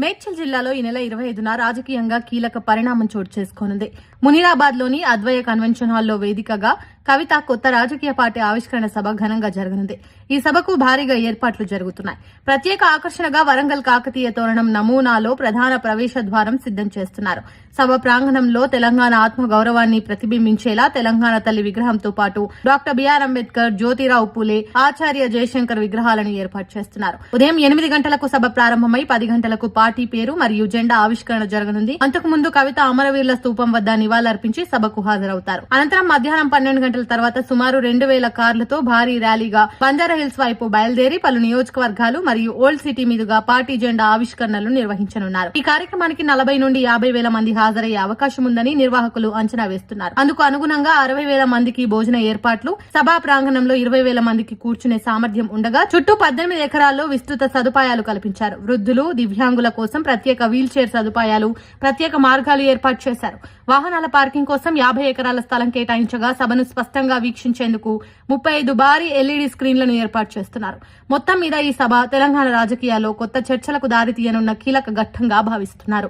మేడ్చల్ జిల్లాలో ఈ నెల 25న రాజకీయంగా కీలక పరిణామం చోటు చేసుకోనుంది. మునీరాబాద్ లోని అద్వయ కన్వెన్షన్ హాల్లో వేదికగా కవిత కొత్త రాజకీయ పార్టీ ఆవిష్కరణ సభ ఘనంగా జరగనుంది. ఈ సభకు భారీగా ఏర్పాట్లు జరుగుతున్నాయి. ప్రత్యేక ఆకర్షణగా వరంగల్ కాకతీయ తోరణం నమూనాలో ప్రధాన ప్రవేశ ద్వారం సిద్దం చేస్తున్నారు. సభ ప్రాంగణంలో తెలంగాణ ఆత్మ గౌరవాన్ని ప్రతిబింబించేలా తెలంగాణ తల్లి విగ్రహంతో పాటు డాక్టర్ బిఆర్ అంబేద్కర్, జ్యోతిరావు పూలే, ఆచార్య జయశంకర్ విగ్రహాలను ఏర్పాటు చేస్తున్నారు. ఉదయం 8 గంటలకు సభ ప్రారంభమై 10 గంటలకు పార్టీ పేరు మరియు జెండా ఆవిష్కరణ జరగనుంది. అంతకుముందు కవిత అమరవీరుల స్తూపం వద్ద నివాళులర్పించి సభకు హాజరవుతారు. అనంతరం మధ్యాహ్నం 12 గంటల తర్వాత సుమారు 2000 కార్లతో భారీ ర్యాలీగా బంజారాహిల్స్ వైపు బయలుదేరి పలు నియోజకవర్గాలు మరియు ఓల్డ్ సిటీ మీదుగా పార్టీ జెండా ఆవిష్కరణలు నిర్వహించనున్నారు. ఈ కార్యక్రమానికి 40 నుండి 50,000 మంది హాజరయ్యే అవకాశం ఉందని నిర్వాహకులు అంచనా వేస్తున్నారు. అందుకు అనుగుణంగా 60,000 మందికి భోజన ఏర్పాట్లు, సభా ప్రాంగణంలో 20,000 మందికి కూర్చునే సామర్థ్యం ఉండగా చుట్టూ 18 ఎకరాల్లో విస్తృత సదుపాయాలు కల్పించారు. వృద్ధులు, దివ్యాంగుల కోసం ప్రత్యేక వీల్ చైర్ సదుపాయాలు, ప్రత్యేక మార్గాలు ఏర్పాటు చేశారు. వాహనాల పార్కింగ్ కోసం 50 ఎకరాల స్థలం కేటాయించగా సభను స్పష్టంగా వీక్షించేందుకు 35 భారీ ఎల్ఈడీ స్క్రీన్లను ఏర్పాటు చేస్తున్నారు. మొత్తం మీద ఈ సభ తెలంగాణ రాజకీయాల్లో కొత్త చర్చలకు దారితీయనున్న కీలక ఘట్టంగా భావిస్తున్నారు.